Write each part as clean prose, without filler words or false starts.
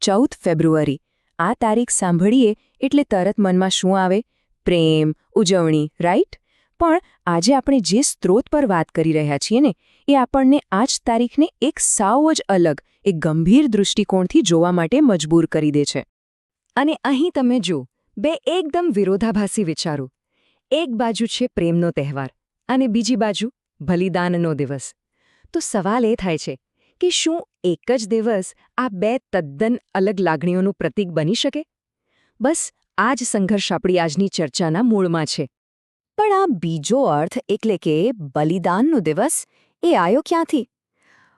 14 ફેબ્રુઆરી આ તારીખ સાંભળીએ એટલે તરત મનમાં શું આવે? પ્રેમ, ઉજવણી, રાઈટ? પણ આજે આપણે જે સ્ત્રોત પર વાત કરી રહ્યા છીએ ને એ આપણને આ જ તારીખને એક સાવ જ અલગ, એક ગંભીર દૃષ્ટિકોણથી જોવા માટે મજબૂર કરી દે છે. અને અહીં તમે જો બે એકદમ વિરોધાભાસી વિચારો. એક બાજુ છે પ્રેમનો તહેવાર અને બીજી બાજુ બલિદાનનો દિવસ. તો સવાલ એ થાય છે કે શું એક જ દિવસ આ બે તદ્દન અલગ લાગણીઓનું પ્રતીક બની શકે? બસ આ જ સંઘર્ષ આપણી આજની ચર્ચાના મૂળમાં છે. પણ આ બીજો અર્થ એટલે કે બલિદાનનો દિવસ એ આવ્યો ક્યાંથી?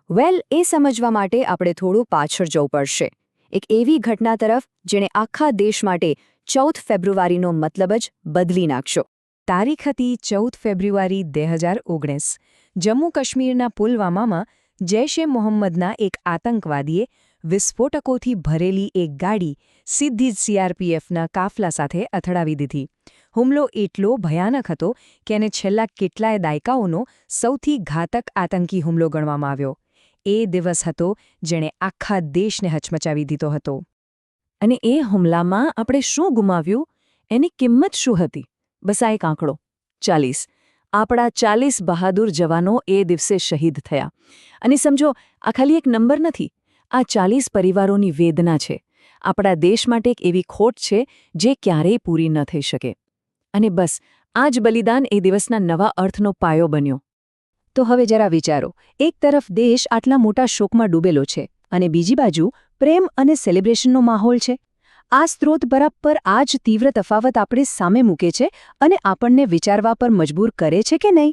વેલ, એ સમજવા માટે આપણે થોડું પાછળ જવું પડશે. એક એવી ઘટના તરફ જેણે આખા દેશ માટે 14 ફેબ્રુઆરીનો મતલબ જ બદલી નાખ્યો. તારીખ હતી 14 ફેબ્રુઆરી 2019. જમ્મુ કાશ્મીરના પુલવામામાં જૈશ એ મોહમ્મદના એક આતંકવાદીએ વિસ્ફોટકોથી ભરેલી એક ગાડી સીધી જ CRPFના કાફલા સાથે અથડાવી દીધી. હુમલો એટલો ભયાનક હતો કે એને છેલ્લા કેટલાય દાયકાઓનો સૌથી ઘાતક આતંકી હુમલો ગણવામાં આવ્યો. એ દિવસ હતો જેણે આખા દેશને હચમચાવી દીધો હતો. અને એ હુમલામાં આપણે શું ગુમાવ્યું? એની કિંમત શું હતી? બસ આ એક આંકડો: 40. આપણા 40 બહાદુર જવાનો એ દિવસે શહીદ થયા. અને સમજો, આ ખાલી એક નંબર નથી, આ 40 પરિવારોની વેદના છે. આપણા દેશ માટે એક એવી ખોટ છે જે ક્યારેય પૂરી ન થઈ શકે. અને બસ આ જ બલિદાન એ દિવસના નવા અર્થનો પાયો બન્યો. તો હવે જરા વિચારો, એક તરફ દેશ આટલા મોટા શોકમાં ડૂબેલો છે અને બીજી બાજુ પ્રેમ અને સેલિબ્રેશનનો માહોલ છે. આ સ્ત્રોત બરાબર આ જ તીવ્ર તફાવત આપણે સામે મૂકે છે અને આપણને વિચારવા પર મજબૂર કરે છે કે નહીં?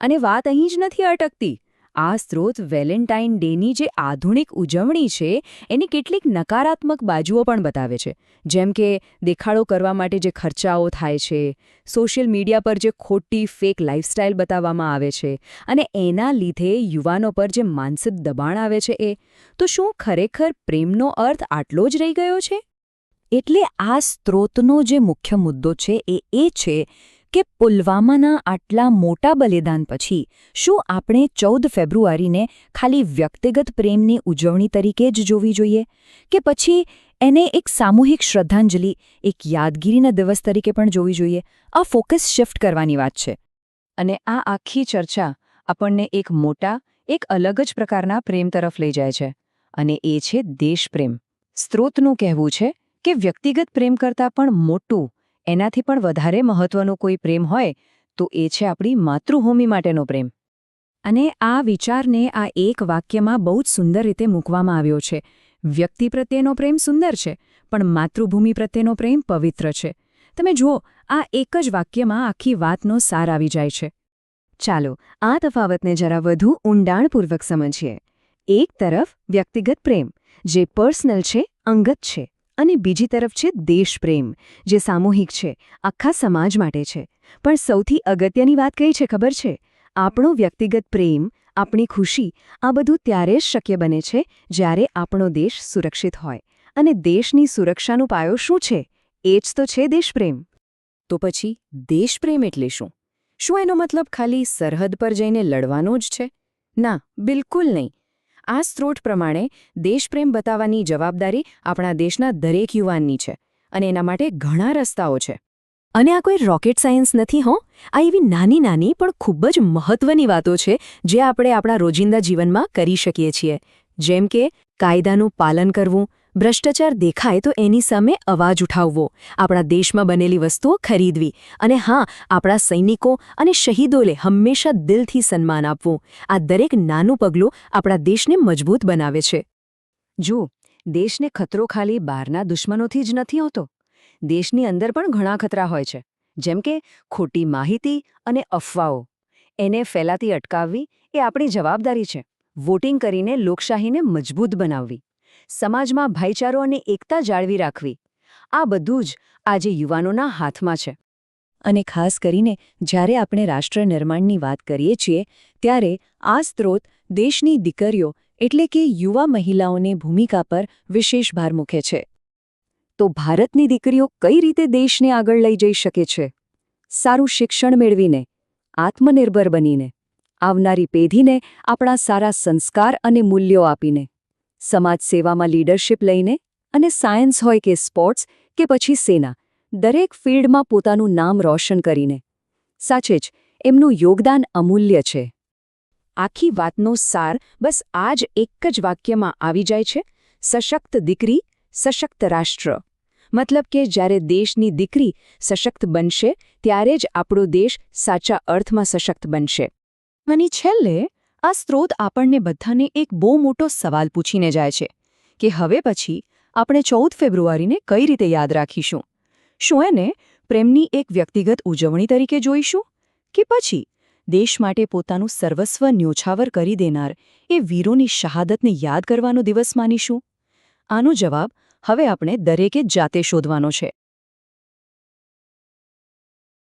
અને વાત અહીં જ નથી અટકતી. આ સ્ત્રોત વેલેન્ટાઇન ડેની જે આધુનિક ઉજવણી છે એની કેટલીક નકારાત્મક બાજુઓ પણ બતાવે છે. જેમ કે દેખાડો કરવા માટે જે ખર્ચાઓ થાય છે, સોશિયલ મીડિયા પર જે ખોટી ફેક લાઇફસ્ટાઇલ બતાવવામાં આવે છે, અને એના લીધે યુવાનો પર જે માનસિક દબાણ આવે છે એ. તો શું ખરેખર પ્રેમનો અર્થ આટલો જ રહી ગયો છે? એટલે આ સ્ત્રોતનો જે મુખ્ય મુદ્દો છે એ છે કે પુલવામાના આટલા મોટા બલિદાન પછી શું આપણે 14 ફેબ્રુઆરીને ખાલી વ્યક્તિગત પ્રેમની ઉજવણી તરીકે જ જોવી જોઈએ, કે પછી એને એક સામૂહિક શ્રદ્ધાંજલિ, એક યાદગીરીના દિવસ તરીકે પણ જોવી જોઈએ? આ ફોકસ શિફ્ટ કરવાની વાત છે. અને આ આખી ચર્ચા આપણને એક મોટા, એક અલગ જ પ્રકારના પ્રેમ તરફ લઈ જાય છે, અને એ છે દેશપ્રેમ. સ્ત્રોતનું કહેવું છે કે વ્યક્તિગત પ્રેમ કરતાં પણ મોટું, એનાથી પણ વધારે મહત્વનો કોઈ પ્રેમ હોય તો એ છે આપણી માતૃભૂમિ માટેનો પ્રેમ. અને આ વિચારને આ એક વાક્યમાં બહુ જ સુંદર રીતે મૂકવામાં આવ્યો છે. વ્યક્તિ પ્રત્યેનો પ્રેમ સુંદર છે, પણ માતૃભૂમિ પ્રત્યેનો પ્રેમ પવિત્ર છે. તમે જુઓ, આ એક જ વાક્યમાં આખી વાતનો સાર આવી જાય છે. ચાલો આ તફાવતને જરા વધુ ઊંડાણપૂર્વક સમજીએ. એક તરફ વ્યક્તિગત પ્રેમ, જે પર્સનલ છે, અંગત છે, અને બીજી તરફ છે દેશપ્રેમ, જે સામૂહિક છે, આખા સમાજ માટે છે. પણ સૌથી અગત્યની વાત કઈ છે ખબર છે? આપણો વ્યક્તિગત પ્રેમ, આપણી ખુશી, આ બધું ત્યારે જ શક્ય બને છે જ્યારે આપણો દેશ સુરક્ષિત હોય. અને દેશની સુરક્ષાનો પાયો શું છે? એ જ તો છે દેશપ્રેમ. તો પછી દેશપ્રેમ એટલે શું? શું એનો મતલબ ખાલી સરહદ પર જઈને લડવાનો જ છે? ના, બિલકુલ નહીં. આ સ્ત્રોત પ્રમાણે દેશપ્રેમ બતાવવાની જવાબદારી આપણા દેશના દરેક યુવાનની છે, અને એના માટે ઘણા રસ્તાઓ છે. અને આ કોઈ રોકેટ સાયન્સ નથી હો. આ એવી નાની નાની પણ ખૂબ જ મહત્વની વાતો છે જે આપણે આપણા રોજિંદા જીવનમાં કરી શકીએ છીએ. જેમ કે કાયદાનું પાલન કરવું, ભ્રષ્ટાચાર દેખાય તો એની સામે અવાજ ઉઠાવવો, આપણા દેશમાં બનેલી વસ્તુઓ ખરીદવી, અને હા, આપણા સૈનિકો અને શહીદોને હંમેશા દિલથી સન્માન આપવું. આ દરેક નાનું પગલું આપણા દેશને મજબૂત બનાવે છે. જુઓ, દેશને ખતરો ખાલી બહારના દુશ્મનોથી જ નથી હોતો. દેશની અંદર પણ ઘણા ખતરા હોય છે, જેમ કે ખોટી માહિતી અને અફવાઓ. એને ફેલાતી અટકાવવી એ આપણી જવાબદારી છે. વોટિંગ કરીને લોકશાહીને મજબૂત બનાવવી, સમાજમાં ભાઈચારો અને એકતા જાળવી રાખવી, આ બધું જ આજે યુવાનોના હાથમાં છે. અને ખાસ કરીને જ્યારે આપણે રાષ્ટ્ર નિર્માણની વાત કરીએ છીએ ત્યારે આ સ્ત્રોત દેશની દીકરીઓ એટલે કે યુવા મહિલાઓની ભૂમિકા પર વિશેષ ભાર મૂકે છે. તો ભારતની દીકરીઓ કઈ રીતે દેશને આગળ લઈ જઈ શકે છે? સારું શિક્ષણ મેળવીને, આત્મનિર્ભર બનીને, આવનારી પેઢીને આપણા સારા સંસ્કાર અને મૂલ્યો આપીને, સમાજ સેવામાં લીડરશિપ લઈને, અને સાયન્સ હોય કે સ્પોર્ટ્સ કે પછી સેના, દરેક ફિલ્ડમાં પોતાનું નામ રોશન કરીને. સાચે જ, એમનું યોગદાન અમૂલ્ય છે. આખી વાતનો સાર બસ આ જ એક જ વાક્યમાં આવી જાય છે: સશક્ત દીકરી, સશક્ત રાષ્ટ્ર. મતલબ કે જ્યારે દેશની દીકરી સશક્ત બનશે ત્યારે જ આપણો દેશ સાચા અર્થમાં સશક્ત બનશે. અને છેલ્લે આ સ્ત્રોત આપણને બધાને એક બહુ મોટો સવાલ પૂછીને જાય છે કે હવે પછી આપણે 14 ફેબ્રુઆરીને કઈ રીતે યાદ રાખીશું? શું એને પ્રેમની એક વ્યક્તિગત ઉજવણી તરીકે જોઈશું, કે પછી દેશ માટે પોતાનું સર્વસ્વ ન્યોછાવર કરી દેનાર એ વીરોની શહાદતને યાદ કરવાનો દિવસ માનીશું? આનો જવાબ હવે આપણે દરેકે જાતે શોધવાનો છે.